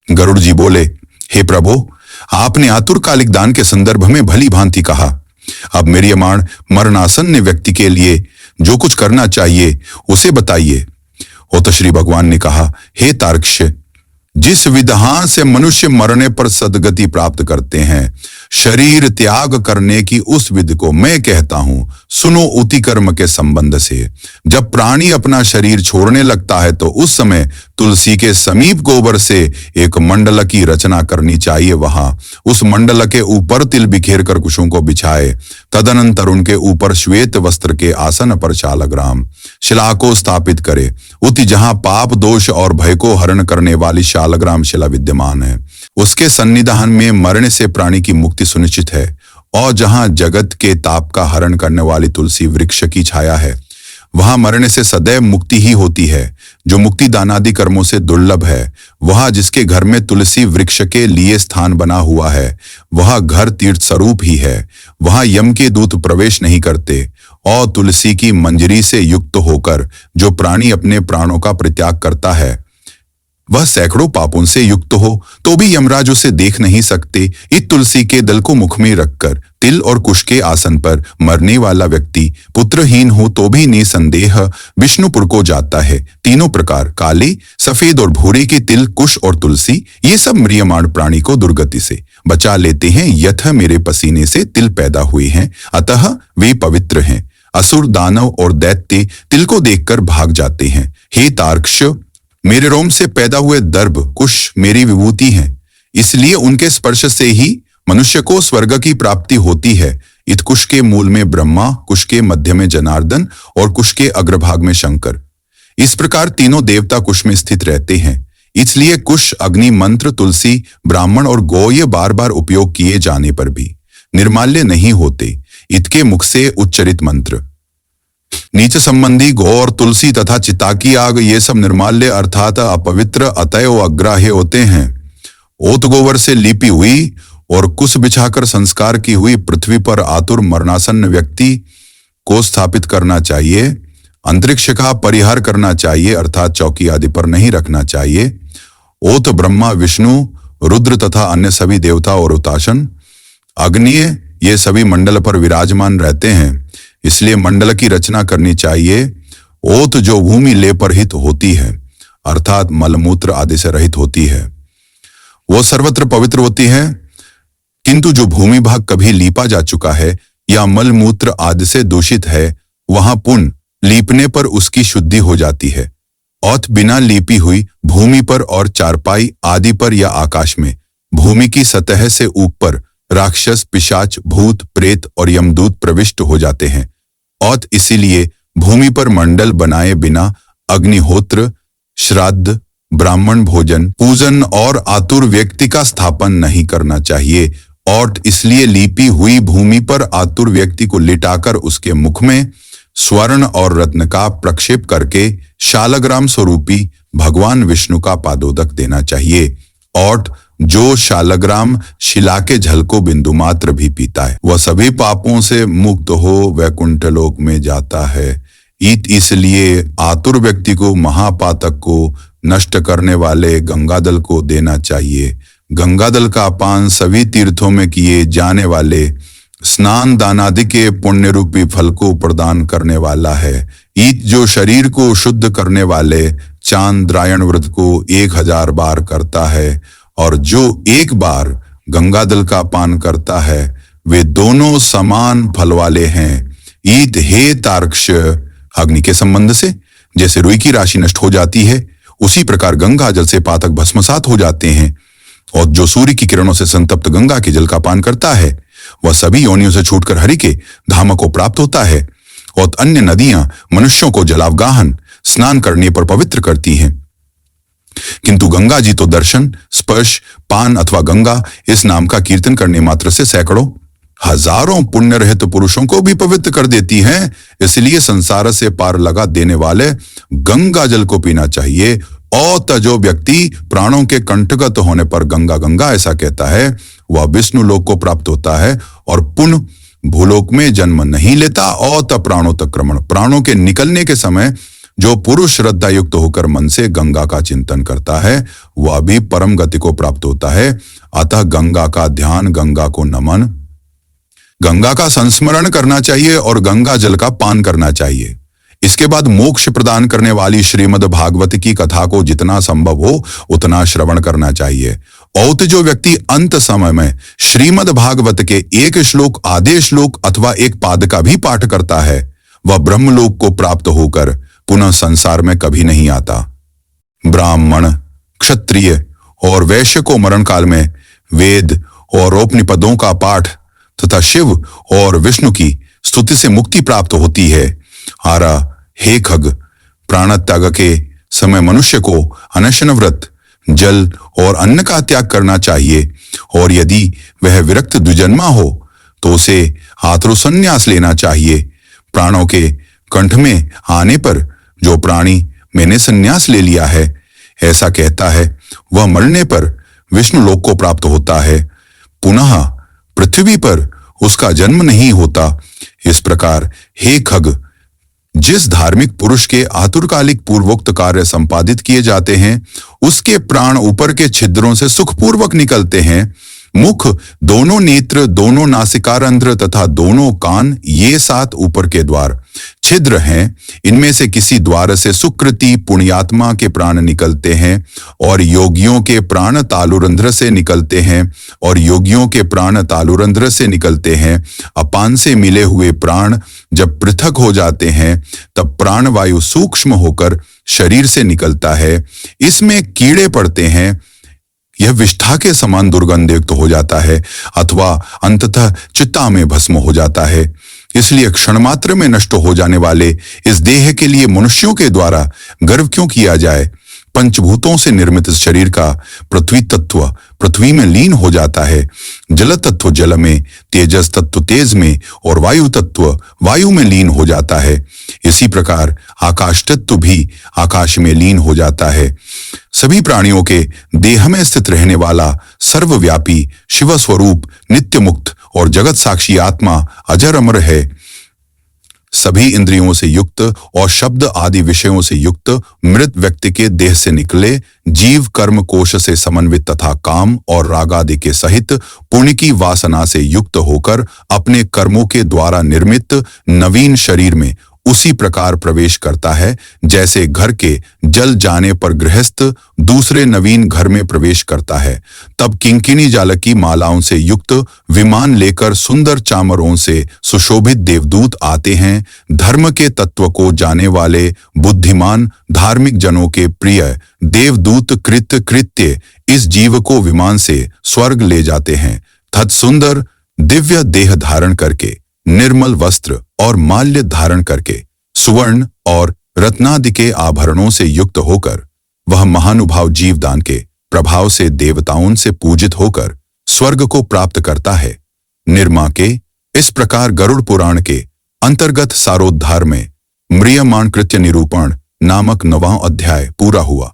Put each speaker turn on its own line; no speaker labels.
गरुड़ जी बोले, हे प्रभु, आपने आतुरकालिक दान के संदर्भ में भली भांति कहा। अब म्रियमाण मरणासन्न व्यक्ति के लिए जो कुछ करना चाहिए उसे बताइए। तो श्री भगवान ने कहा, हे तार्क्ष, जिस विधान से मनुष्य मरने पर सद्गति प्राप्त करते हैं, शरीर त्याग करने की उस विधि को मैं कहता हूं। सुनो उति कर्म के संबंध से। जब प्राणी अपना शरीर छोड़ने लगता है तो उस समय तुलसी के समीप गोबर से एक मंडल की रचना करनी चाहिए। वहां उस मंडल के ऊपर तिल बिखेर कर कुशों को बिछाए। तदनंतर उनके ऊपर श्वेत वस्त्र के आसन पर शालग्राम शिला को स्थापित करे। उति जहां पाप दोष और भय को हरण करने वाली शालग्राम शिला विद्यमान है, उसके सन्निधान में मरने से प्राणी की मुक्ति सुनिश्चित है। और जहां जगत के ताप का हरण करने वाली तुलसी वृक्ष की छाया है, वहां मरने से सदैव मुक्ति ही होती है, जो मुक्ति दानादि कर्मों से दुर्लभ है। वहां जिसके घर में तुलसी वृक्ष के लिए स्थान बना हुआ है, वह घर तीर्थ स्वरूप ही है। वहां यम के दूत प्रवेश नहीं करते। और तुलसी की मंजरी से युक्त होकर जो प्राणी अपने प्राणों का परित्याग करता है, वह सैकड़ों पापों से युक्त हो तो भी यमराज उसे देख नहीं सकते। इस तुलसी के दल को मुख में रखकर तिल और कुश के आसन पर मरने वाला व्यक्ति पुत्रहीन हो तो भी निसंदेह विष्णुपुर को जाता है। तीनों प्रकार काले, सफेद और भूरे के तिल, कुश और तुलसी, ये सब म्रियमाण प्राणी को दुर्गति से बचा लेते हैं। यथ मेरे पसीने से तिल पैदा हुए हैं, अतः वे पवित्र हैं। असुर, दानव और दैत्य तिल को देखकर भाग जाते हैं। हे तार्क्ष, मेरे रोम से पैदा हुए दर्भ, कुश मेरी विभूति हैं, इसलिए उनके स्पर्श से ही मनुष्य को स्वर्ग की प्राप्ति होती है। इत कुश के मूल में ब्रह्मा, कुश के मध्य में जनार्दन और कुश के अग्रभाग में शंकर, इस प्रकार तीनों देवता कुश में स्थित रहते हैं। इसलिए कुश, अग्नि मंत्र, तुलसी, ब्राह्मण और गौ ये बार बार उपयोग किए जाने पर भी निर्माल्य नहीं होते। इतके मुख से उच्चरित मंत्र, नीच संबंधी गौ और तुलसी तथा चिता की आग, ये सब निर्माल्य अर्थात अपवित्र, अतएव अग्राह्य होते हैं। ओत गोबर से लिपी हुई और कुश बिछाकर संस्कार की हुई पृथ्वी पर आतुर मरणासन्न व्यक्ति को स्थापित करना चाहिए। अंतरिक्ष का परिहार करना चाहिए, अर्थात चौकी आदि पर नहीं रखना चाहिए। ओत ब्रह्मा, विष्णु, रुद्र तथा अन्य सभी देवता और हुताशन, अग्निय, ये सभी मंडल पर विराजमान रहते हैं, इसलिए मंडल की रचना करनी चाहिए। ओत जो भूमि ले पर हित होती है, अर्थात मलमूत्र आदि से रहित होती है, वो सर्वत्र पवित्र होती है। किंतु जो भूमि भाग कभी लीपा जा चुका है या मलमूत्र आदि से दूषित है, वहां पुनः लीपने पर उसकी शुद्धि हो जाती है। औत बिना लीपी हुई भूमि पर और चारपाई आदि पर या आकाश में भूमि की सतह से ऊपर राक्षस, पिशाच, भूत, प्रेत और यमदूत प्रविष्ट हो जाते हैं। और इसीलिए भूमि पर मंडल बनाए बिना अग्निहोत्र, श्राद्ध, ब्राह्मण भोजन, पूजन और आतुर व्यक्ति का स्थापन नहीं करना चाहिए। और इसलिए लीपी हुई भूमि पर आतुर व्यक्ति को लिटाकर उसके मुख में स्वर्ण और रत्न का प्रक्षेप करके शालग्राम स्वरूपी भगवान विष्णु का पादोदक देना चाहिए। और जो शालग्राम शिला के जल को बिंदु मात्र भी पीता है, वह सभी पापों से मुक्त हो वैकुंठ लोक में जाता है। इसलिए आतुर व्यक्ति को महापातक को नष्ट करने वाले गंगादल को देना चाहिए। गंगादल का पान सभी तीर्थों में किए जाने वाले स्नान दानादि के पुण्य रूपी फल को प्रदान करने वाला है। ईत जो शरीर को शुद्ध करने वाले चांद्रायण व्रत को 1000 बार करता है, और जो एक बार गंगादल का पान करता है, वे दोनों समान फल वाले हैं। ईत हे तार्क्ष, अग्नि के संबंध से जैसे रुई की राशि नष्ट हो जाती है, उसी प्रकार गंगा जल से पातक भस्मसात हो जाते हैं। और जो सूर्य की किरणों से संतप्त गंगा के जल का पान करता है, वह सभी योनियों से छूटकर हरि के धाम को प्राप्त होता है। और अन्य नदियां मनुष्यों को जलावगाहन स्नान करने पर पवित्र करती हैं, किंतु गंगा जी तो दर्शन, स्पर्श, पान अथवा गंगा इस नाम का कीर्तन करने मात्र से सैकड़ों, हजारों पुण्य रहित पुरुषों को भी पवित्र कर देती हैं। इसलिए संसार से पार लगा देने वाले गंगा जल को पीना चाहिए। और जो व्यक्ति प्राणों के कंठगत होने पर गंगा गंगा ऐसा कहता है, वह विष्णु लोक को प्राप्त होता है और पुनः भूलोक में जन्म नहीं लेता। और प्राणों तक क्रमण, प्राणों के निकलने के समय जो पुरुष श्रद्धा युक्त होकर मन से गंगा का चिंतन करता है वह भी परम गति को प्राप्त होता है। अतः गंगा का ध्यान, गंगा को नमन, गंगा का संस्मरण करना चाहिए और गंगा जल का पान करना चाहिए। इसके बाद मोक्ष प्रदान करने वाली श्रीमद् भागवत की कथा को जितना संभव हो उतना श्रवण करना चाहिए। औत जो व्यक्ति अंत समय में श्रीमद् भागवत के एक श्लोक, आधे श्लोक अथवा एक पाद का भी पाठ करता है वह ब्रह्मलोक को प्राप्त होकर पुनः संसार में कभी नहीं आता। ब्राह्मण, क्षत्रिय और वैश्य को मरण काल में वेद और उपनिषदों का पाठ तथा शिव और विष्णु की स्तुति से मुक्ति प्राप्त होती है। आरा, हे खग, प्राण त्याग के समय मनुष्य को अनशन व्रत, जल और अन्न का त्याग करना चाहिए और यदि वह विरक्त द्विजन्मा हो तो उसे आत्मसन्यास लेना चाहिए। प्राणों के कंठ में आने पर जो प्राणी मैंने संन्यास ले लिया है ऐसा कहता है वह मरने पर विष्णु लोक को प्राप्त होता है, पुनः पृथ्वी पर उसका जन्म नहीं होता। इस प्रकार हे खग, जिस धार्मिक पुरुष के आतुरकालिक पूर्वोक्त कार्य संपादित किए जाते हैं उसके प्राण ऊपर के छिद्रों से सुखपूर्वक निकलते हैं। मुख, दोनों नेत्र, दोनों नासिकारंध्र तथा दोनों कान, ये 7 ऊपर के द्वार छिद्र हैं। इनमें से किसी द्वार से सुकृति पुण्यात्मा के प्राण निकलते हैं और योगियों के प्राण तालुरंध्र से निकलते हैं और योगियों के प्राण तालुरंध्र से निकलते हैं। अपान से मिले हुए प्राण जब पृथक हो जाते हैं तब प्राणवायु सूक्ष्म होकर शरीर से निकलता है। इसमें कीड़े पड़ते हैं, यह विष्ठा के समान दुर्गंधयुक्त हो जाता है अथवा अंततः चित्ता में भस्म हो जाता है। इसलिए क्षण मात्र में नष्ट हो जाने वाले इस देह के लिए मनुष्यों के द्वारा गर्व क्यों किया जाए। पंचभूतों से निर्मित शरीर का पृथ्वी तत्व पृथ्वी में लीन हो जाता है, जल तत्व जल में, तेजस तत्व तेज में और वायु तत्व वायु में लीन हो जाता है। इसी प्रकार आकाश तत्व भी आकाश में लीन हो जाता है। सभी प्राणियों के देह में स्थित रहने वाला सर्वव्यापी शिव स्वरूप नित्य मुक्त और जगत साक्षी आत्मा अजर अमर है। सभी इंद्रियों से युक्त और शब्द आदि विषयों से युक्त मृत व्यक्ति के देह से निकले जीव कर्म कोश से समन्वित तथा काम और राग आदि के सहित पुण्य की वासना से युक्त होकर अपने कर्मों के द्वारा निर्मित नवीन शरीर में उसी प्रकार प्रवेश करता है जैसे घर के जल जाने पर गृहस्थ दूसरे नवीन घर में प्रवेश करता है। तब किंकिणी जाल की मालाओं से युक्त विमान लेकर सुंदर चामरों से सुशोभित देवदूत आते हैं। धर्म के तत्व को जाने वाले बुद्धिमान धार्मिक जनों के प्रिय देवदूत कृत्य इस जीव को विमान से स्वर्ग ले जाते हैं। तत्सुंदर दिव्य देह धारण करके, निर्मल वस्त्र और माल्य धारण करके, सुवर्ण और रत्नादि के आभरणों से युक्त होकर वह महानुभाव जीवदान के प्रभाव से देवताओं से पूजित होकर स्वर्ग को प्राप्त करता है। निर्मा के इस प्रकार गरुड़ पुराण के अंतर्गत सारोद्धार में म्रियमाण कृत्य निरूपण नामक 9वां अध्याय पूरा हुआ।